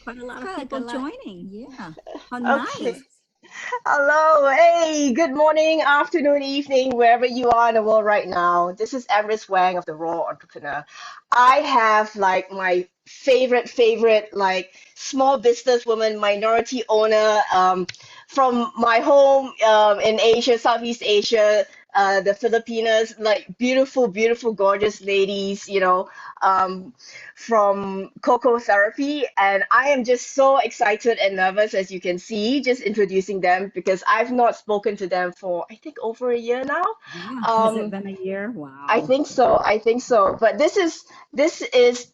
Quite a lot of Good, people a lot. joining. Yeah. How Okay. nice. Hello. Hey, good morning, afternoon, evening, wherever you are in the world right now. This is Amrys Wang of the Raw Entrepreneur. I have like my favorite, like small businesswoman, minority owner from my home in Asia, Southeast Asia, the Filipinas, like beautiful, gorgeous ladies, um, from CocoTherapy, and I am just so excited and nervous, as you can see, just introducing them because I've not spoken to them for I think over a year now. Yeah. Has it Um, been a year? I Wow. think so. I think so. But this is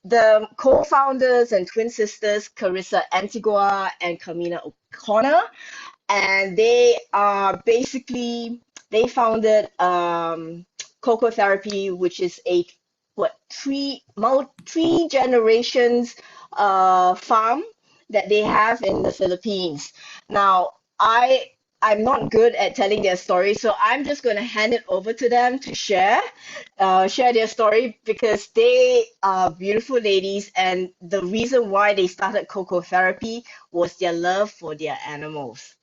the co-founders and twin sisters, Carisa Antigua and Carmina O'Connor, and they are basically they founded Coco Therapy, which is a what three generations farm that they have in the Philippines. Now, I'm not good at telling their story, so I'm just going to hand it over to them to share their story because they are beautiful ladies, and the reason why they started Coco Therapy was their love for their animals.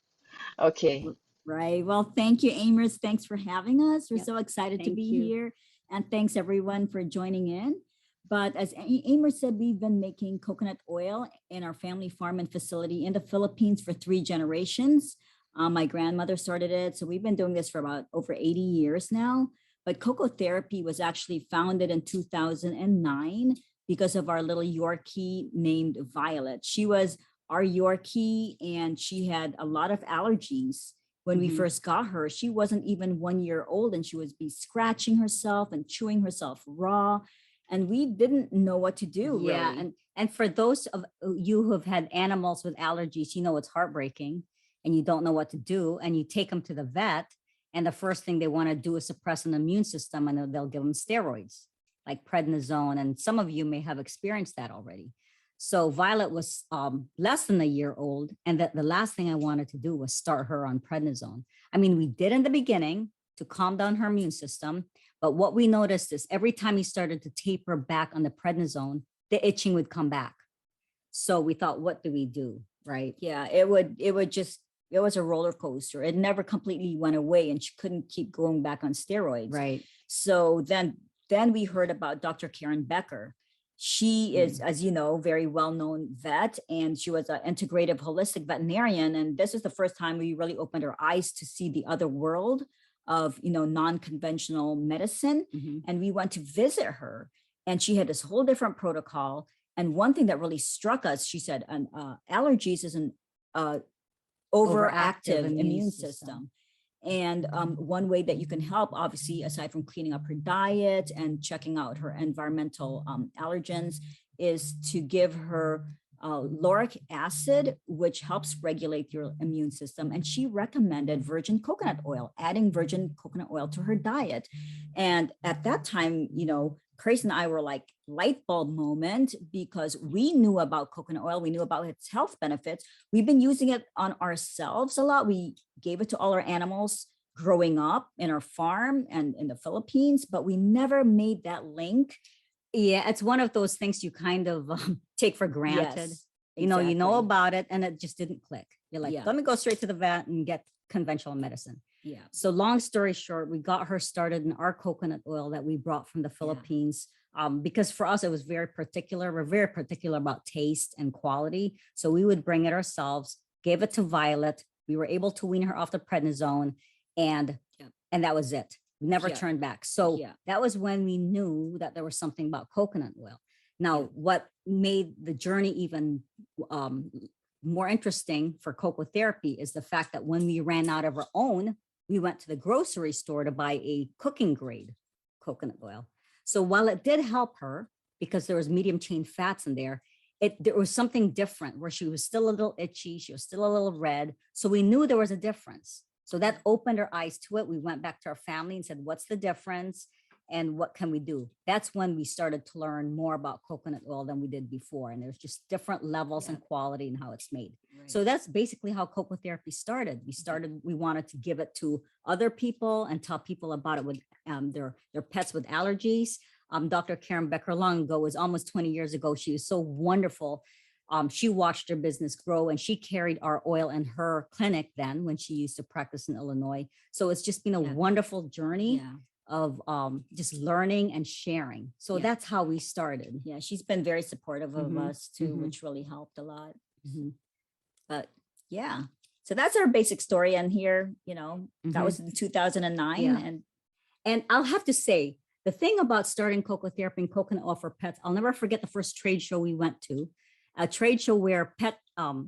Okay. Right. Well, thank you, Amers. Thanks for having us. We're Yep. so excited to Thank be you. here. And thanks everyone for joining in. But as Amers said, we've been making coconut oil in our family farm and facility in the Philippines for 3 generations. My grandmother started it. So we've been doing this for about over 80 years now. But Coco Therapy was actually founded in 2009 because of our little Yorkie named Violet. She was our Yorkie and she had a lot of allergies when we first got her. She wasn't even 1 year old and she would be scratching herself and chewing herself raw. And we didn't know what to do. Yeah, Really. and for those of you who have had animals with allergies, you know it's heartbreaking, and you don't know what to do, and you take them to the vet, and the first thing they want to do is suppress an immune system, and they'll give them steroids like prednisone, and some of you may have experienced that already. So Violet was less than a year old, and that the last thing I wanted to do was start her on prednisone. I mean, we did in the beginning to calm down her immune system, but what we noticed is every time he started to taper back on the prednisone, the itching would come back. So we thought, what do we do? Right. Yeah, it was a roller coaster. It never completely went away and she couldn't keep going back on steroids. Right. So then we heard about Dr. Karen Becker. She is, as you know, very well-known vet, and she was an integrative holistic veterinarian. And this is the first time we really opened our eyes to see the other world of, non-conventional medicine. And we went to visit her, and she had this whole different protocol. And one thing that really struck us, she said, allergies is an overactive immune system. And one way that you can help, obviously, aside from cleaning up her diet and checking out her environmental allergens, is to give her lauric acid, which helps regulate your immune system. And she recommended virgin coconut oil, adding virgin coconut oil to her diet. And at that time, Grace and I were like light bulb moment, because we knew about coconut oil. We knew about its health benefits. We've been using it on ourselves a lot. We gave it to all our animals growing up in our farm and in the Philippines, but we never made that link. Yeah, it's one of those things you kind of take for granted. Yes, You know exactly. about it, and it just didn't click. You're like, Yeah. let me go straight to the vet and get conventional medicine. Yeah. So long story short, we got her started in our coconut oil that we brought from the Philippines. Because for us, it was very particular. We're very particular about taste and quality. So we would bring it ourselves, gave it to Violet. We were able to wean her off the prednisone, and that was it. We never turned back. So that was when we knew that there was something about coconut oil. Now, what made the journey even more interesting for CocoTherapy is the fact that when we ran out of our own, we went to the grocery store to buy a cooking grade coconut oil. So while it did help her because there was medium chain fats in there, there was something different where she was still a little itchy. She was still a little red. So we knew there was a difference. So that opened our eyes to it. We went back to our family and said, what's the difference? And what can we do? That's when we started to learn more about coconut oil than we did before. And there's just different levels and quality and how it's made. Right. So that's basically how CocoTherapy started. We wanted to give it to other people and tell people about it with their pets with allergies. Dr. Karen Becker long ago, was almost 20 years ago. She was so wonderful. She watched her business grow, and she carried our oil in her clinic then when she used to practice in Illinois. So it's just been a wonderful journey of just learning and sharing. So that's how we started. Yeah, she's been very supportive of us too, which really helped a lot. But yeah, so that's our basic story. And here, you know, that was in 2009. And I'll have to say, the thing about starting CocoTherapy and coconut oil for pets, I'll never forget the first trade show we went to, a trade show where pet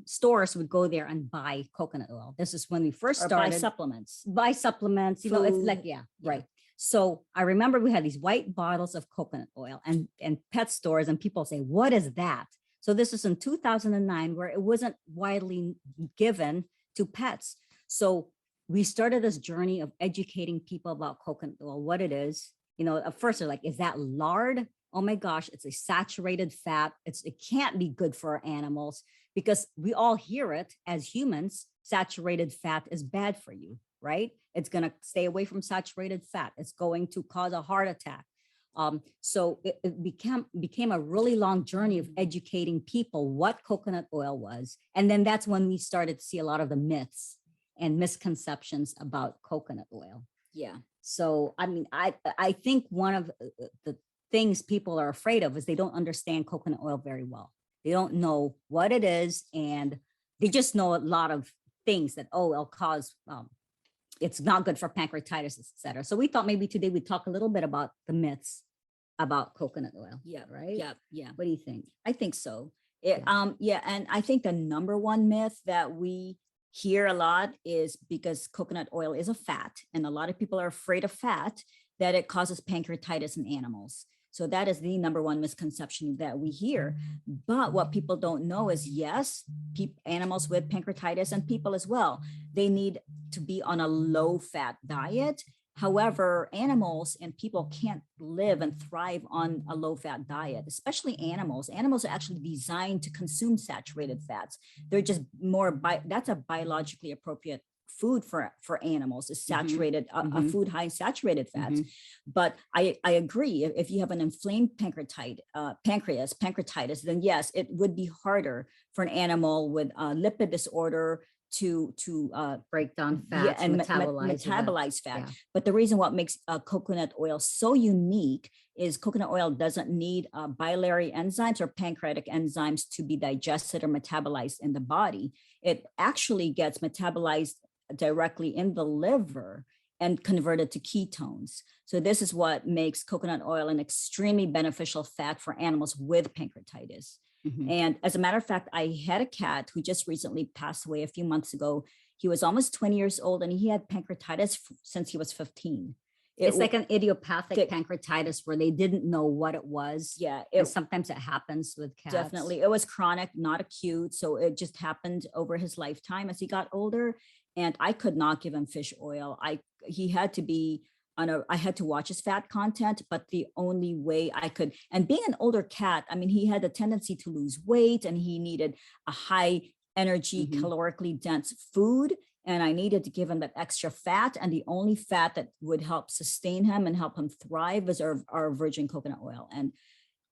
stores would go there and buy coconut oil. This is when we first started. Buy supplements. Buy supplements, you know, it's like, right. So I remember we had these white bottles of coconut oil and pet stores, and people say, what is that? So this is in 2009, where it wasn't widely given to pets. So we started this journey of educating people about coconut oil, what it is. You know, at first they're like, is that lard? Oh my gosh, it's a saturated fat. It can't be good for our animals, because we all hear it as humans. Saturated fat is bad for you, right? It's going to stay away from saturated fat. It's going to cause a heart attack. So it became a really long journey of educating people what coconut oil was. And then that's when we started to see a lot of the myths and misconceptions about coconut oil. Yeah. So, I mean, I think one of the things people are afraid of is they don't understand coconut oil very well. They don't know what it is, and they just know a lot of things that, oh, it'll cause, it's not good for pancreatitis, etc. So we thought maybe today we'd talk a little bit about the myths about coconut oil. Yeah. Right. Yeah. What do you think? I think so. And I think the number one myth that we hear a lot is because coconut oil is a fat, and a lot of people are afraid of fat, that it causes pancreatitis in animals. So that is the number one misconception that we hear. But what people don't know is, yes, animals with pancreatitis and people as well, they need to be on a low fat diet. However, animals and people can't live and thrive on a low fat diet, especially animals. Animals are actually designed to consume saturated fats. They're just that's a biologically appropriate food for animals, is saturated, a food high in saturated fats. But I agree, if you have an inflamed pancreatitis, then yes, it would be harder for an animal with lipid disorder to break down fats and metabolize fat. Yeah. But the reason what makes coconut oil so unique is coconut oil doesn't need biliary enzymes or pancreatic enzymes to be digested or metabolized in the body. It actually gets metabolized directly in the liver and converted to ketones. So this is what makes coconut oil an extremely beneficial fat for animals with pancreatitis. And as a matter of fact, I had a cat who just recently passed away a few months ago. He was almost 20 years old, and he had pancreatitis since he was 15. It's like an idiopathic pancreatitis where they didn't know what it was. Yeah. And sometimes it happens with cats. Definitely. It was chronic, not acute. So it just happened over his lifetime as he got older. And I could not give him fish oil. He had to be I had to watch his fat content, but the only way I could, and being an older cat, I mean, he had a tendency to lose weight, and he needed a high energy, calorically dense food. And I needed to give him that extra fat. And the only fat that would help sustain him and help him thrive was our virgin coconut oil. And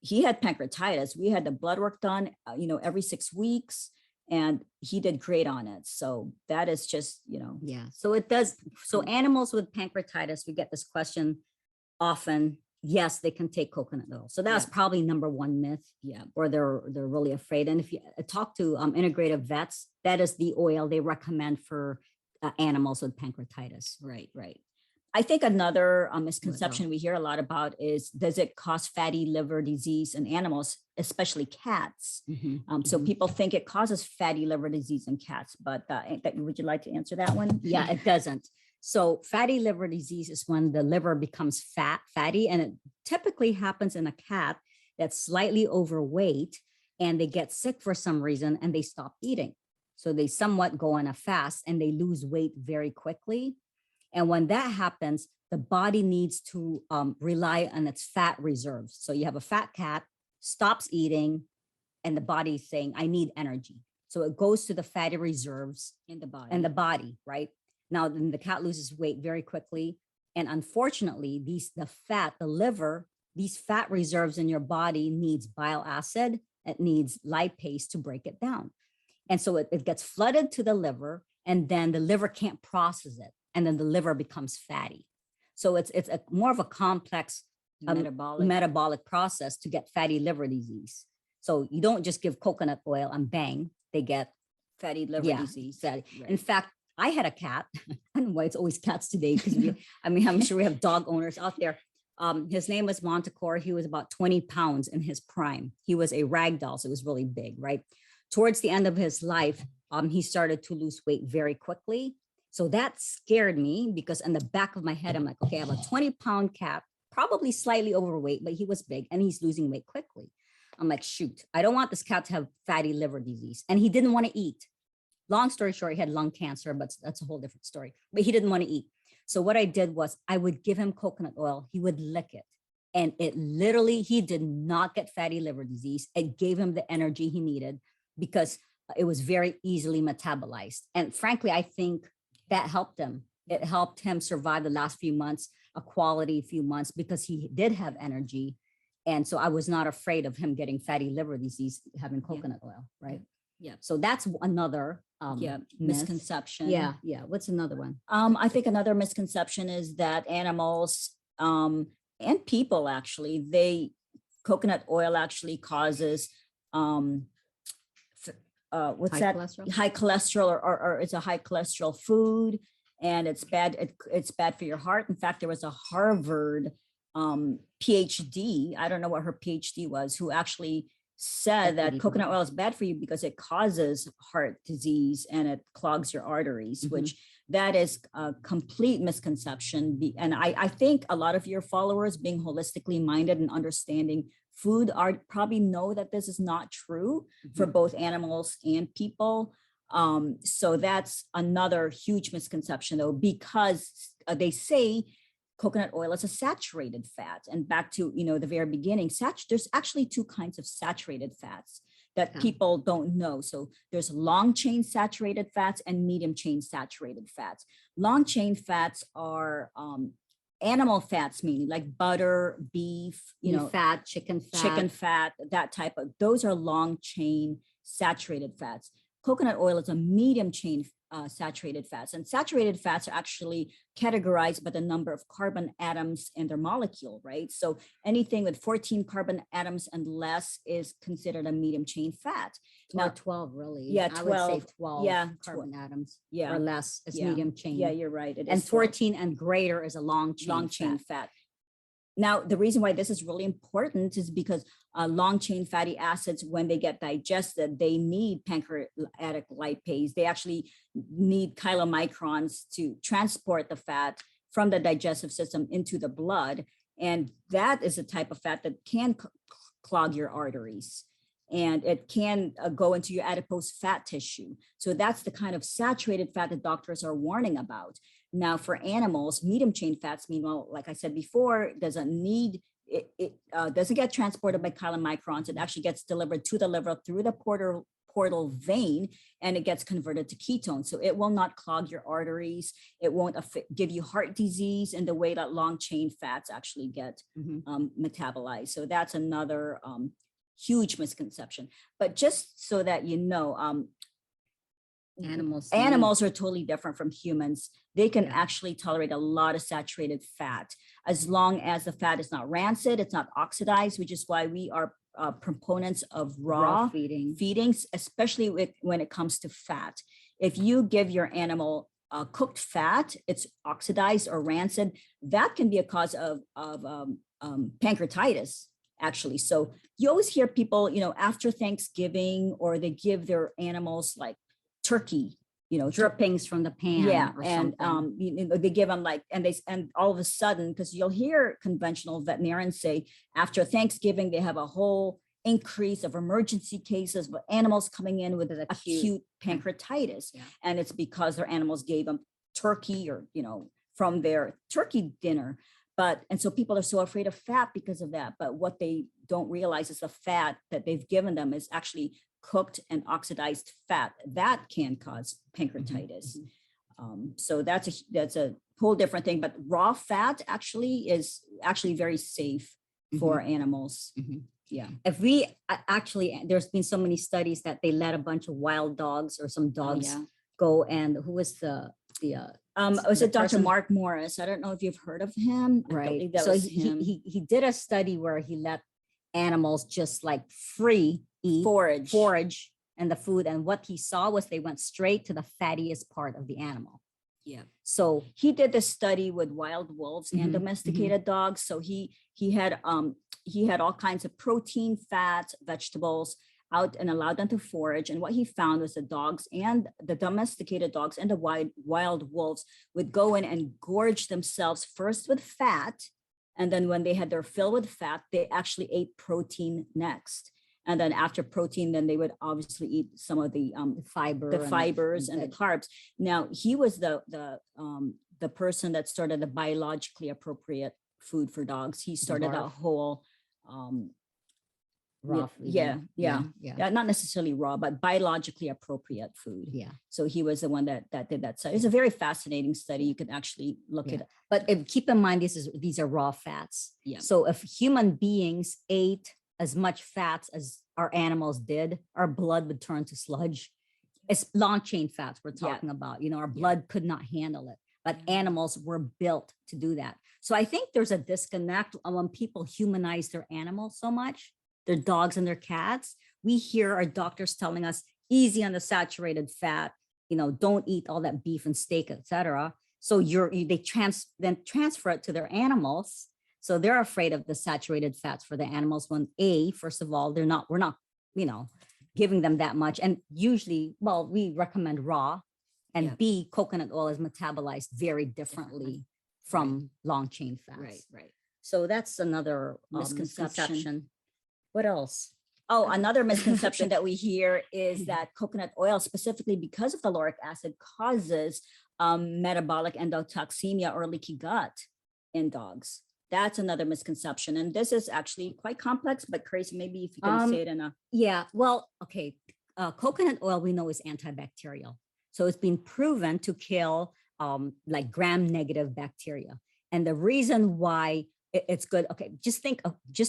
he had pancreatitis. We had the blood work done, every 6 weeks. And he did great on it. So that is just, Yeah. So it does. So animals with pancreatitis, we get this question often. Yes, they can take coconut oil. So that's probably number one myth. Yeah. Or they're really afraid. And if you talk to integrative vets, that is the oil they recommend for animals with pancreatitis. Right. I think another misconception we hear a lot about is, does it cause fatty liver disease in animals, especially cats? So people think it causes fatty liver disease in cats, but would you like to answer that one? Yeah, it doesn't. So fatty liver disease is when the liver becomes fatty, and it typically happens in a cat that's slightly overweight, and they get sick for some reason and they stop eating. So they somewhat go on a fast and they lose weight very quickly. And when that happens, the body needs to rely on its fat reserves. So you have a fat cat, stops eating, and the body's saying, I need energy. So it goes to the fatty reserves in the body, right? Now, then the cat loses weight very quickly. And unfortunately, the liver, these fat reserves in your body needs bile acid it needs lipase to break it down. And so it gets flooded to the liver, and then the liver can't process it. And then the liver becomes fatty. So it's a more of a complex metabolic process to get fatty liver disease. So you don't just give coconut oil and bang, they get fatty liver disease. Fatty. Right. In fact, I had a cat. I don't know why it's always cats today, because I'm sure we have dog owners out there. His name was Montecore. He was about 20 pounds in his prime. He was a rag doll, so it was really big, right? Towards the end of his life, he started to lose weight very quickly. So that scared me, because in the back of my head, I'm like, okay, I have a 20-pound cat, probably slightly overweight, but he was big and he's losing weight quickly. I'm like, shoot, I don't want this cat to have fatty liver disease. And he didn't want to eat. Long story short, he had lung cancer, but that's a whole different story. But he didn't want to eat. So what I did was I would give him coconut oil. He would lick it. And it literally, he did not get fatty liver disease. It gave him the energy he needed because it was very easily metabolized. And frankly, I think that helped him. It helped him survive the last few months, a quality few months, because he did have energy. And so I was not afraid of him getting fatty liver disease, having coconut oil, right? Yeah. So that's another misconception. Yeah. What's another one? I think another misconception is that animals and people actually, coconut oil actually causes high cholesterol, or it's a high cholesterol food, and it's bad. It's bad for your heart. In fact, there was a Harvard PhD, I don't know what her PhD was, who actually said that coconut oil is bad for you because it causes heart disease and it clogs your arteries, which that is a complete misconception. And I think a lot of your followers, being holistically minded and understanding food, probably know that this is not true for both animals and people. So that's another huge misconception, though, because they say coconut oil is a saturated fat. And back to, the very beginning, there's actually two kinds of saturated fats that people don't know. So there's long chain saturated fats and medium chain saturated fats. Long chain fats are animal fats, meaning like butter, beef, fat, chicken fat, that type of, those are long chain saturated fats. Coconut oil is a medium chain saturated fats, and saturated fats are actually categorized by the number of carbon atoms in their molecule, right? So anything with 14 carbon atoms and less is considered a medium chain fat. Now 12, really. Yeah, 12. I would say 12 carbon atoms or less is medium chain. Yeah, you're right. And 14 and greater is a long chain fat. Now, the reason why this is really important is because long chain fatty acids, when they get digested, they need pancreatic lipase. They actually need chylomicrons to transport the fat from the digestive system into the blood. And that is a type of fat that can clog your arteries. And it can go into your adipose fat tissue. So that's the kind of saturated fat that doctors are warning about. Now, for animals, medium chain fats, meanwhile, like I said before, doesn't get transported by chylomicrons. It actually gets delivered to the liver through the portal vein, and it gets converted to ketones. So it will not clog your arteries. It won't give you heart disease in the way that long chain fats actually get metabolized. So that's another huge misconception. But just so that you know, animals are totally different from humans. They can actually tolerate a lot of saturated fat as long as the fat is not rancid, it's not oxidized, which is why we are proponents of raw feedings, especially when it comes to fat. If you give your animal cooked fat, it's oxidized or rancid, that can be a cause of pancreatitis, actually. So you always hear people, after Thanksgiving, or they give their animals like turkey, drippings from the pan, and they give them and all of a sudden, because you'll hear conventional veterinarians say after Thanksgiving they have a whole increase of emergency cases of animals coming in with acute pancreatitis, and it's because their animals gave them turkey or from their turkey dinner. And so people are so afraid of fat because of that. But what they don't realize is the fat that they've given them is actually cooked and oxidized fat that can cause pancreatitis. So that's a whole different thing. But raw fat actually is very safe for animals. Yeah. If we actually, there's been so many studies that they let a bunch of wild dogs or some dogs yeah. go, and who was the was it Dr. person- Mark Morris? I don't know if you've heard of him. I right? believe that So was he, him. he did a study where he let animals just like free eat forage and the food, and what he saw was they went straight to the fattiest part of the animal. Yeah. So He did this study with wild wolves and Mhm, domesticated dogs. So he had all kinds of protein, fats, vegetables out and allowed them to forage. And what he found was the dogs and the domesticated dogs and the wild wolves would go in and gorge themselves first with fat. And then when they had their fill with fat, they actually ate protein next. And then after protein, then they would obviously eat some of the fibers and the carbs. Now he was the person that started the biologically appropriate food for dogs. He started that whole raw food. Yeah, not necessarily raw, but biologically appropriate food. Yeah. So he was the one that did that study. It's a very fascinating study. You could actually look at it. But keep in mind, these are raw fats. Yeah. So if human beings ate as much fats as our animals did, our blood would turn to sludge. It's long chain fats we're talking about. Our blood could not handle it, but animals were built to do that. So I think there's a disconnect when people humanize their animals so much, their dogs and their cats. We hear our doctors telling us easy on the saturated fat, don't eat all that beef and steak, etc. So they transfer it to their animals. So they're afraid of the saturated fats for the animals when first of all, we're not, giving them that much. And usually, we recommend raw, and B, coconut oil is metabolized very differently from long chain fats. Right. So that's another misconception. What else? Oh, another misconception that we hear is that coconut oil, specifically because of the lauric acid, causes metabolic endotoxemia or leaky gut in dogs. That's another misconception. And this is actually quite complex, but crazy. Maybe if you can say it in a... Yeah, well, okay. Coconut oil we know is antibacterial. So it's been proven to kill like gram-negative bacteria. And the reason why it's good, okay, just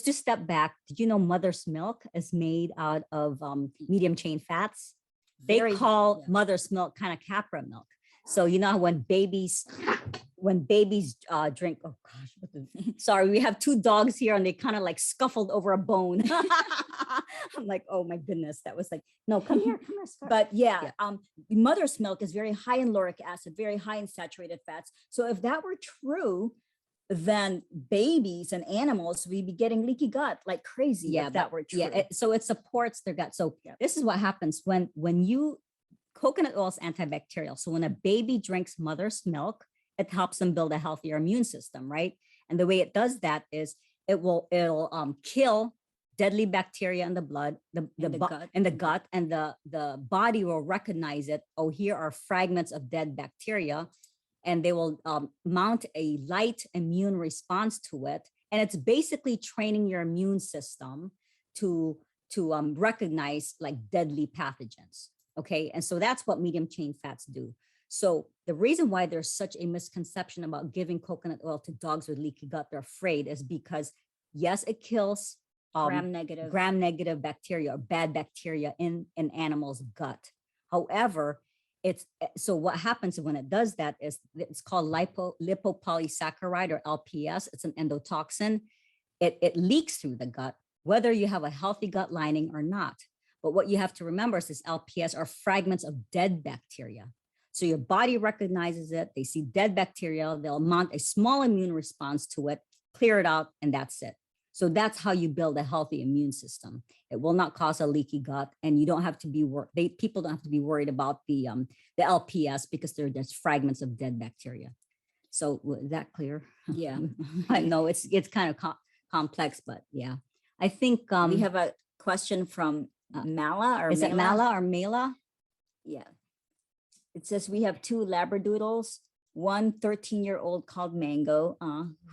to step back, did you know mother's milk is made out of medium chain fats? They call mother's milk kind of Capra milk. So when babies drink, oh gosh, sorry, we have two dogs here and they kind of like scuffled over a bone. I'm like, oh my goodness, that was like, no, come here. But mother's milk is very high in lauric acid, very high in saturated fats. So if that were true, then babies and animals would be getting leaky gut like crazy. If that were true. So it supports their gut. So this is what happens when coconut oil is antibacterial. So when a baby drinks mother's milk, it helps them build a healthier immune system, right? And the way it does that is it'll kill deadly bacteria in the blood, in the gut, and the body will recognize it. Oh, here are fragments of dead bacteria, and they will mount a light immune response to it. And it's basically training your immune system to recognize like deadly pathogens. Okay, and so that's what medium chain fats do. So the reason why there's such a misconception about giving coconut oil to dogs with leaky gut, they're afraid, is because yes, it kills gram-negative bacteria or bad bacteria in an animal's gut. However, so what happens when it does that is it's called lipopolysaccharide or LPS. It's an endotoxin. It leaks through the gut, whether you have a healthy gut lining or not. But what you have to remember is this LPS are fragments of dead bacteria. So your body recognizes it. They see dead bacteria. They'll mount a small immune response to it, clear it out, and that's it. So that's how you build a healthy immune system. It will not cause a leaky gut, and you don't have to be people don't have to be worried about the LPS because they're just fragments of dead bacteria. So is that clear? Yeah, I know it's kind of complex, but yeah, I think we have a question from Mala or is it Mala or Mela? Yeah. It says we have two Labradoodles, one 13-year-old called Mango,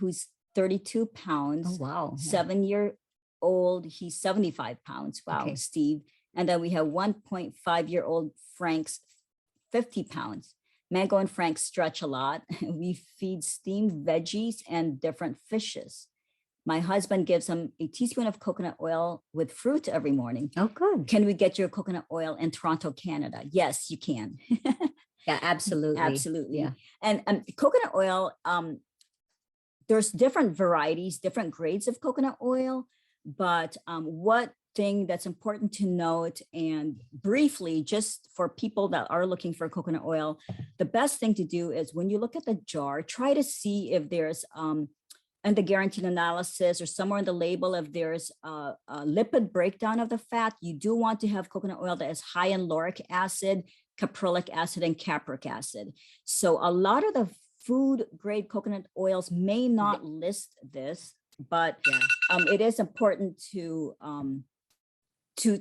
who's 32 pounds. Oh, wow. 7-year-old, he's 75 pounds. Wow, okay. Steve. And then we have 1.5-year-old Frank's 50 pounds. Mango and Frank stretch a lot. We feed steamed veggies and different fishes. My husband gives him a teaspoon of coconut oil with fruit every morning. Oh, good. Can we get your coconut oil in Toronto, Canada? Yes, you can. Yeah, absolutely. Absolutely. Yeah. And coconut oil, there's different varieties, different grades of coconut oil, but what thing that's important to note, and briefly, just for people that are looking for coconut oil, the best thing to do is when you look at the jar, try to see if there's and the guaranteed analysis or somewhere in the label, if there's a lipid breakdown of the fat. You do want to have coconut oil that is high in lauric acid, caprylic acid, and capric acid. So a lot of the food grade coconut oils may not list this, but it is important to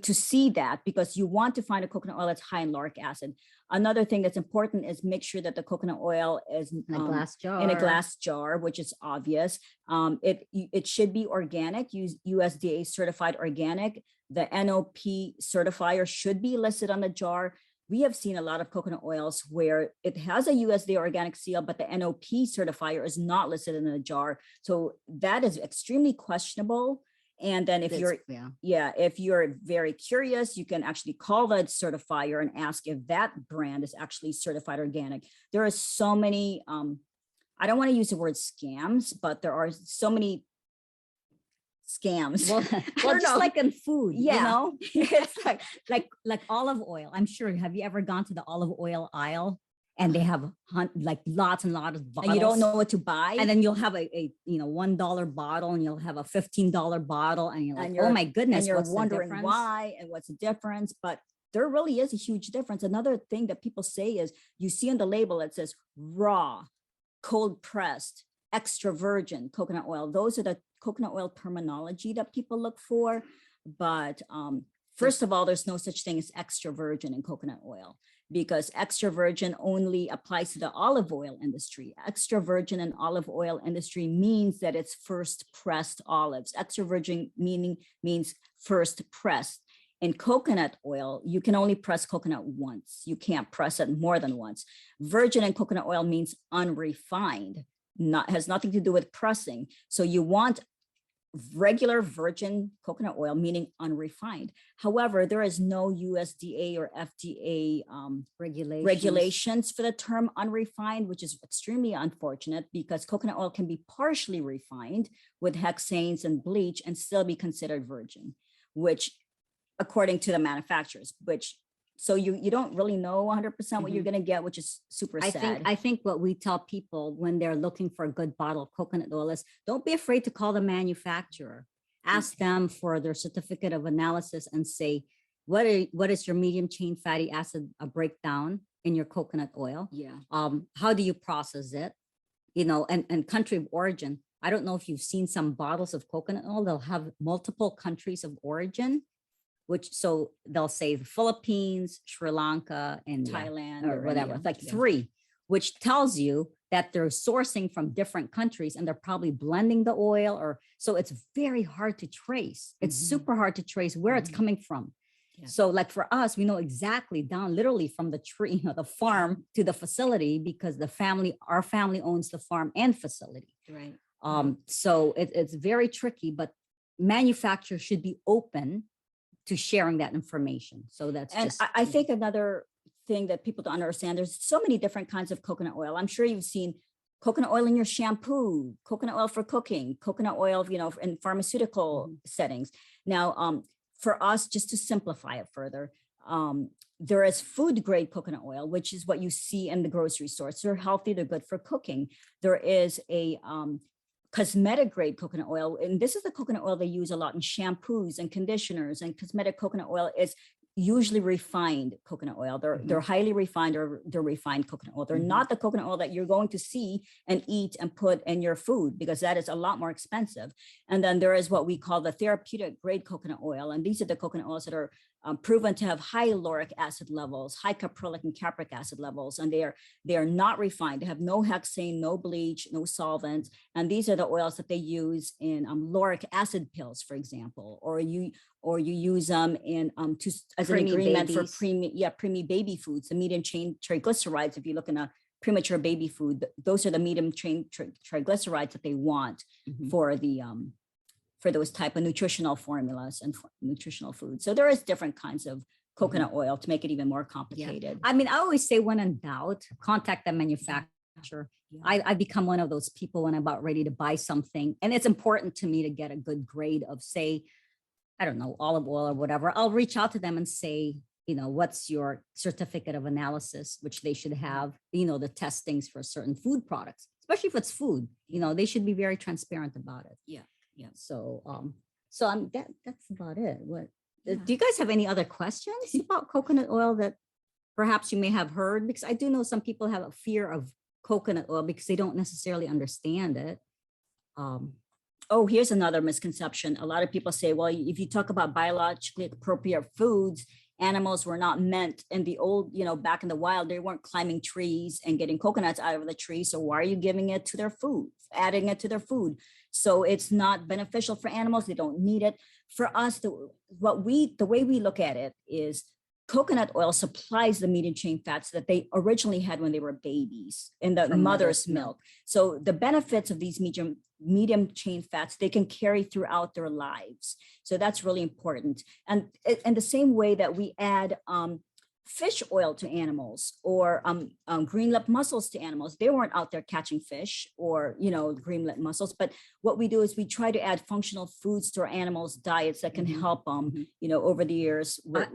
see that, because you want to find a coconut oil that's high in lauric acid. Another thing that's important is make sure that the coconut oil is In a glass jar. in a glass jar, which is obvious. It should be organic, USDA certified organic. The NOP certifier should be listed on the jar. We have seen a lot of coconut oils where it has a USDA organic seal, but the NOP certifier is not listed in the jar. So that is extremely questionable. And then if if you're very curious, you can actually call the certifier and ask if that brand is actually certified organic. There are so many, I don't want to use the word scams, but there are so many scams. Well, just like in food, you know, it's like olive oil. I'm sure. Have you ever gone to the olive oil aisle? And they have like lots and lots of bottles. And you don't know what to buy. And then you'll have a $1 bottle, and you'll have a $15 bottle, and you're like, oh my goodness, and you're what's wondering the difference? why and what's the difference. But there really is a huge difference. Another thing that people say is, you see on the label, it says raw, cold pressed, extra virgin coconut oil. Those are the coconut oil terminology that people look for. But first of all, there's no such thing as extra virgin in coconut oil, because extra virgin only applies to the olive oil industry. Extra virgin and olive oil industry means that it's first pressed olives. Extra virgin means first pressed. In coconut oil, you can only press coconut once. You can't press it more than once. Virgin in coconut oil means unrefined, has nothing to do with pressing. So you want regular virgin coconut oil, meaning unrefined. However, there is no USDA or FDA regulations for the term unrefined, which is extremely unfortunate, because coconut oil can be partially refined with hexanes and bleach and still be considered virgin, which according to the manufacturers, so you don't really know 100% what you're going to get, which is super sad. I think what we tell people when they're looking for a good bottle of coconut oil is, don't be afraid to call the manufacturer. Ask them for their certificate of analysis and say, what is your medium chain fatty acid breakdown in your coconut oil? Yeah. How do you process it? You know, and country of origin. I don't know if you've seen some bottles of coconut oil. They'll have multiple countries of origin, so they'll say the Philippines, Sri Lanka, and Thailand or whatever. It's like 3, which tells you that they're sourcing from different countries, and they're probably blending the oil, so it's very hard to trace. It's super hard to trace where it's coming from. Yeah. So like for us, we know exactly down literally from the tree, the farm to the facility, because our family owns the farm and facility. Right. So it's very tricky, but manufacturers should be open to sharing that information. So that's I think another thing that people don't understand, there's so many different kinds of coconut oil. I'm sure you've seen coconut oil in your shampoo, coconut oil for cooking, coconut oil, in pharmaceutical settings. Now, for us, just to simplify it further, there is food grade coconut oil, which is what you see in the grocery stores. They're healthy, they're good for cooking. There is a cosmetic grade coconut oil, and this is the coconut oil they use a lot in shampoos and conditioners, and cosmetic coconut oil is usually refined coconut oil. They're highly refined, or they're refined coconut oil. They're not the coconut oil that you're going to see and eat and put in your food, because that is a lot more expensive. And then there is what we call the therapeutic grade coconut oil. And these are the coconut oils that are proven to have high lauric acid levels, high caprylic and capric acid levels, and they are not refined. They have no hexane, no bleach, no solvent. And these are the oils that they use in lauric acid pills, for example, or you use them in as an ingredient for preemie baby foods, the medium chain triglycerides. If you look in a premature baby food, those are the medium chain triglycerides that they want for the for those type of nutritional formulas and nutritional foods. So there is different kinds of coconut oil to make it even more complicated. I mean, I always say when in doubt, contact the manufacturer. Yeah. I become one of those people when I'm about ready to buy something. And it's important to me to get a good grade of, say, I don't know, olive oil or whatever. I'll reach out to them and say, you know, what's your certificate of analysis, which they should have, you know, the testings for certain food products, especially if it's food, you know, they should be very transparent about it. Yeah. Yeah. So, that's about it. What, Yeah. do you guys have any other questions about coconut oil that perhaps you may have heard? Because I do know some people have a fear of coconut oil because they don't necessarily understand it. Oh, here's another misconception. A lot of people say, well, if you talk about biologically appropriate foods, animals were not meant in the old, you know, back in the wild, they weren't climbing trees and getting coconuts out of the tree. So why are you giving it to their food, adding it to their food? So it's not beneficial for animals. They don't need it. For us, the way we look at it is coconut oil supplies the medium chain fats that they originally had when they were babies in the mother's milk. So the benefits of these medium chain fats, they can carry throughout their lives. So that's really important. And in the same way that we add fish oil to animals or green lip mussels to animals, they weren't out there catching fish or, you know, green lip mussels. But what we do is we try to add functional foods to our animals' diets that can help them, you know, over the years with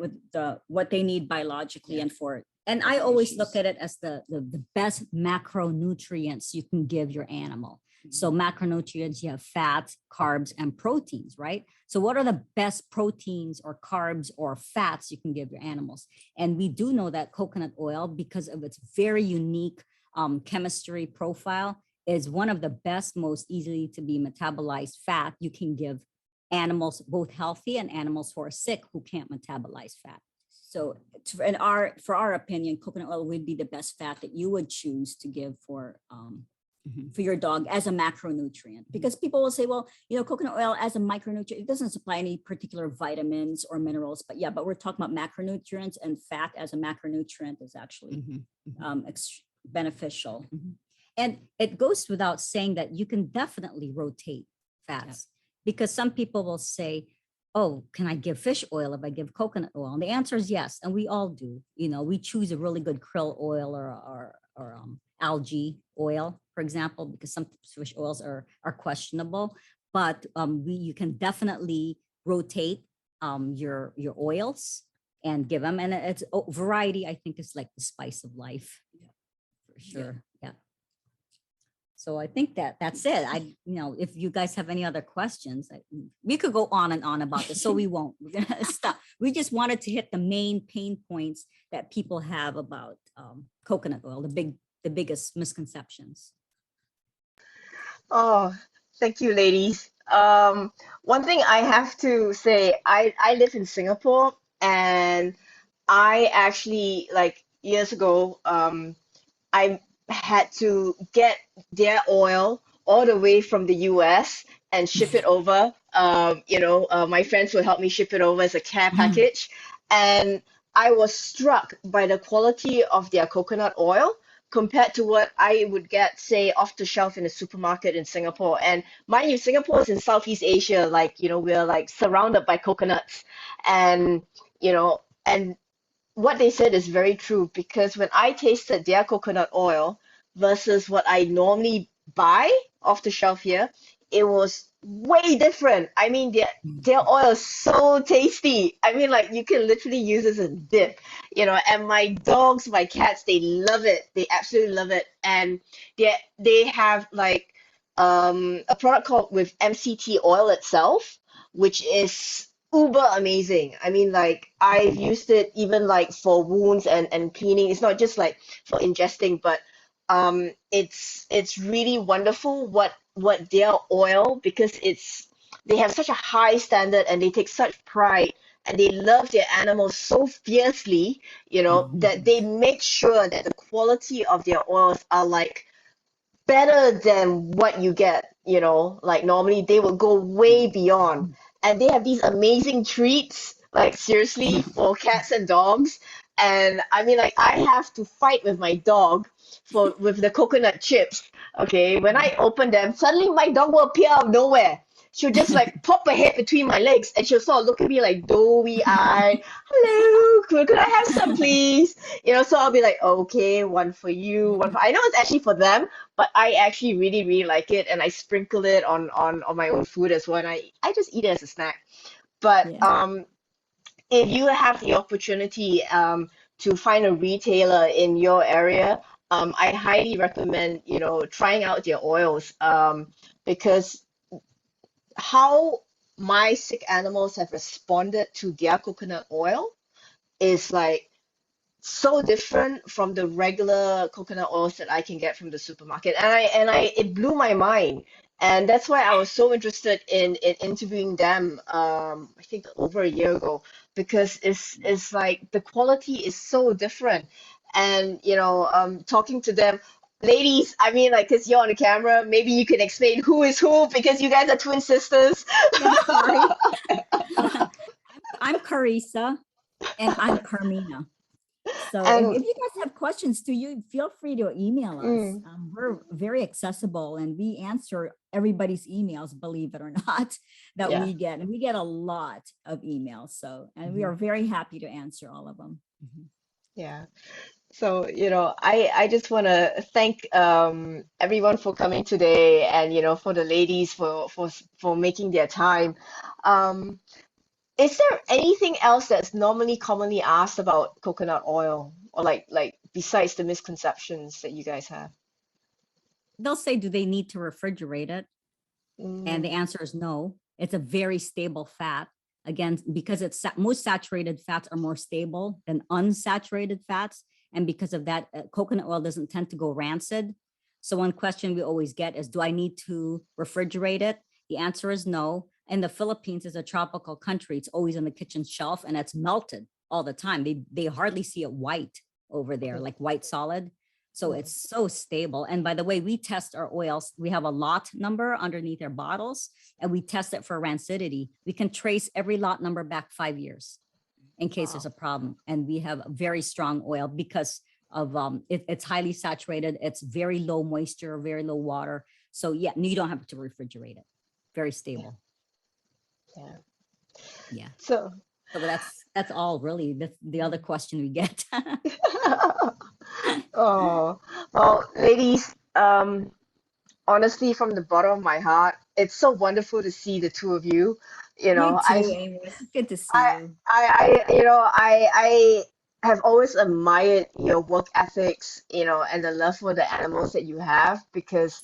what they need biologically and for. And I always look at it as the best macronutrients you can give your animal. So macronutrients, you have fats, carbs, and proteins, right? So what are the best proteins or carbs or fats you can give your animals? And we do know that coconut oil, because of its very unique chemistry profile, is one of the best, most easily to be metabolized fat you can give animals, both healthy and animals who are sick who can't metabolize fat. So for our opinion, coconut oil would be the best fat that you would choose to give for your dog as a macronutrient, because people will say, well, you know, coconut oil as a micronutrient, it doesn't supply any particular vitamins or minerals, but we're talking about macronutrients, and fat as a macronutrient is actually beneficial. And it goes without saying that you can definitely rotate fats, because some people will say, oh, can I give fish oil if I give coconut oil? And the answer is yes. And we all do. You know, we choose a really good krill oil or algae oil, for example, because some fish oils are questionable, but you can definitely rotate your oils and give them. And it's variety, I think, is like the spice of life. For sure. Yeah. So I think that's it. If you guys have any other questions, we could go on and on about this, so we won't. We're gonna stop. We just wanted to hit the main pain points that people have about coconut oil, the biggest misconceptions. Oh, thank you, ladies. One thing I have to say, I live in Singapore, and I actually, like, years ago, I had to get their oil all the way from the US and ship it over. My friends would help me ship it over as a care package. And I was struck by the quality of their coconut oil compared to what I would get, say, off the shelf in a supermarket in Singapore. And mind you, Singapore is in Southeast Asia, we're like surrounded by coconuts. And what they said is very true, because when I tasted their coconut oil versus what I normally buy off the shelf here, it was way different. I mean, their oil is so tasty. I mean, like, you can literally use this as a dip, and my dogs, my cats, they love it. They absolutely love it. And they have like a product called with MCT oil itself, which is uber amazing. I mean, like, I've used it even like for wounds and cleaning. It's not just like for ingesting, but it's really wonderful what their oil, because they have such a high standard and they take such pride and they love their animals so fiercely, that they make sure that the quality of their oils are like better than what you get, like normally they will go way beyond. And they have these amazing treats, like, seriously, for cats and dogs. And I mean, like, I have to fight with my dog with the coconut chips. Okay, when I open them, suddenly my dog will appear out of nowhere. she'll just like pop her head between my legs and she'll sort of look at me like doughy eyed. Hello, could I have some, please? So I'll be like, okay, one for you, one for. I know it's actually for them, but I actually really, really like it, and I sprinkle it on my own food as well, and I just eat it as a snack. But Yeah. if you have the opportunity to find a retailer in your area, I highly recommend, trying out their oils, because how my sick animals have responded to their coconut oil is like so different from the regular coconut oils that I can get from the supermarket. And it blew my mind. And that's why I was so interested in interviewing them, I think over a year ago, because it's like the quality is so different. And talking to them, ladies, I mean, like, because you're on the camera, maybe you can explain who is who, because you guys are twin sisters. Yeah, sorry. I'm Charisa and I'm Carmina. So And if you guys have questions too, you feel free to email us. mm, We're very accessible and we answer everybody's emails, believe it or not, that yeah. we get. And we get a lot of emails. So, and we are very happy to answer all of them. Yeah. So, I just want to thank everyone for coming today, and for the ladies for making their time. Um, is there anything else that's normally commonly asked about coconut oil, or like besides the misconceptions that you guys have? They'll say, do they need to refrigerate it? And the Mm, answer is no. It's a very stable fat. Again, because most saturated fats are more stable than unsaturated fats. And because of that, coconut oil doesn't tend to go rancid. So one question we always get is, do I need to refrigerate it? The answer is no. And the Philippines is a tropical country. It's always on the kitchen shelf and it's melted all the time. They hardly see it white over there, like white solid. So it's so stable. And by the way, we test our oils. We have a lot number underneath our bottles and we test it for rancidity. We can trace every lot number back 5 years in case there's a problem. And we have a very strong oil because of it's highly saturated. It's very low moisture, very low water. So yeah, you don't have to refrigerate it. Very stable. yeah. Yeah. So, So that's all really. That's the other question we get. oh, well, ladies, honestly, from the bottom of my heart, it's so wonderful to see the two of you. You You know, too, Amrys. It's good to see I, you. I have always admired your work ethics, and the love for the animals that you have, because,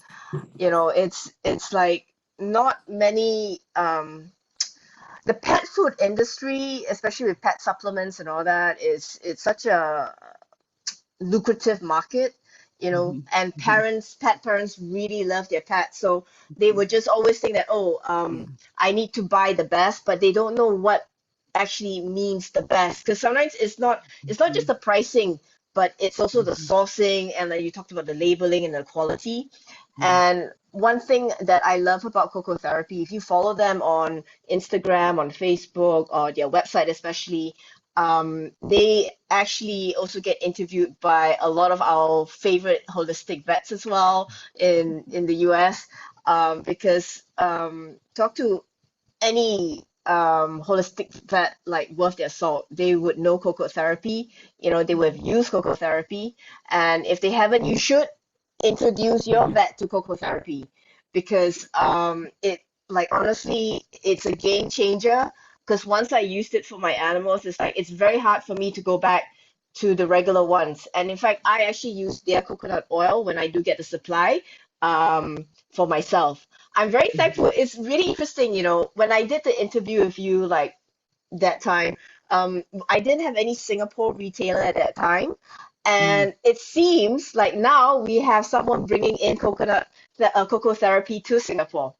it's like not many, the pet food industry, especially with pet supplements and all that, it's such a lucrative market, Mhm, and mhm, pet parents really love their pets. So they would just always think that, oh, yeah. I need to buy the best, but they don't know what actually means the best. Because sometimes it's not just Mhm, the pricing, but it's also the mhm, sourcing, and like you talked about the labeling and the quality. yeah. And one thing that I love about CocoTherapy, if you follow them on Instagram, on Facebook, or their website especially, they actually also get interviewed by a lot of our favorite holistic vets as well in the US, because talk to any holistic vet like worth their salt, they would know CocoTherapy, they would have used CocoTherapy, and if they haven't, you should introduce your vet to CocoTherapy, because it, like, honestly, it's a game changer. Because once I used it for my animals, it's like it's very hard for me to go back to the regular ones. And in fact, I actually use their coconut oil when I do get the supply, for myself. I'm very thankful. It's really interesting, when I did the interview with you, like that time, I didn't have any Singapore retailer at that time. Mm. And it seems like now we have someone bringing in cocoa therapy to Singapore.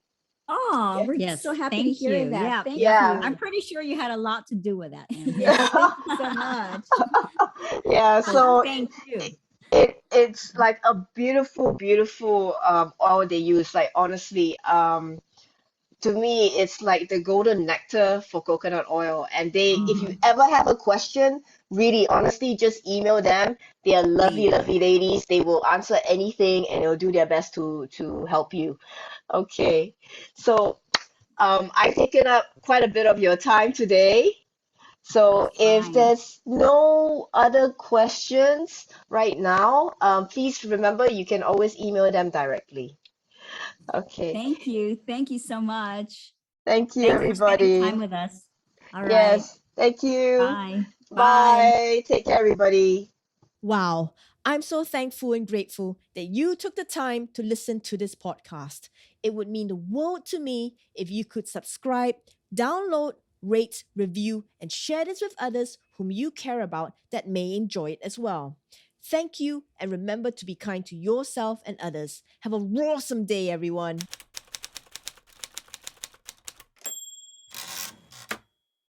Oh, Yeah. we're so Yes. happy to Thank hear you. that. Yeah. Thank Yeah. Yeah. I'm you. pretty sure you had a lot to do with that, Yeah, Amrys. thank you so much. Yeah. So So thank you. it's like a beautiful, beautiful oil they use. Like, honestly, to me, it's like the golden nectar for coconut oil. And if you Mhm. ever have a question, really, honestly, just email them. They are lovely, Please. lovely ladies. They will answer anything and they'll do their best to help you. Okay. So I've taken up quite a bit of your time today. So That's if fine. there's no other questions right now, please remember you can always email them directly. Okay. Thank you. Thank you so much. Thank you, Thanks for spending time everybody. with us. All right. Yes. Thank you. Bye. Bye. Bye. Take care, everybody. Wow, I'm so thankful and grateful that you took the time to listen to this podcast. It would mean the world to me if you could subscribe, download, rate, review, and share this with others whom you care about that may enjoy it as well. Thank you, and remember to be kind to yourself and others. Have a awesome day, everyone.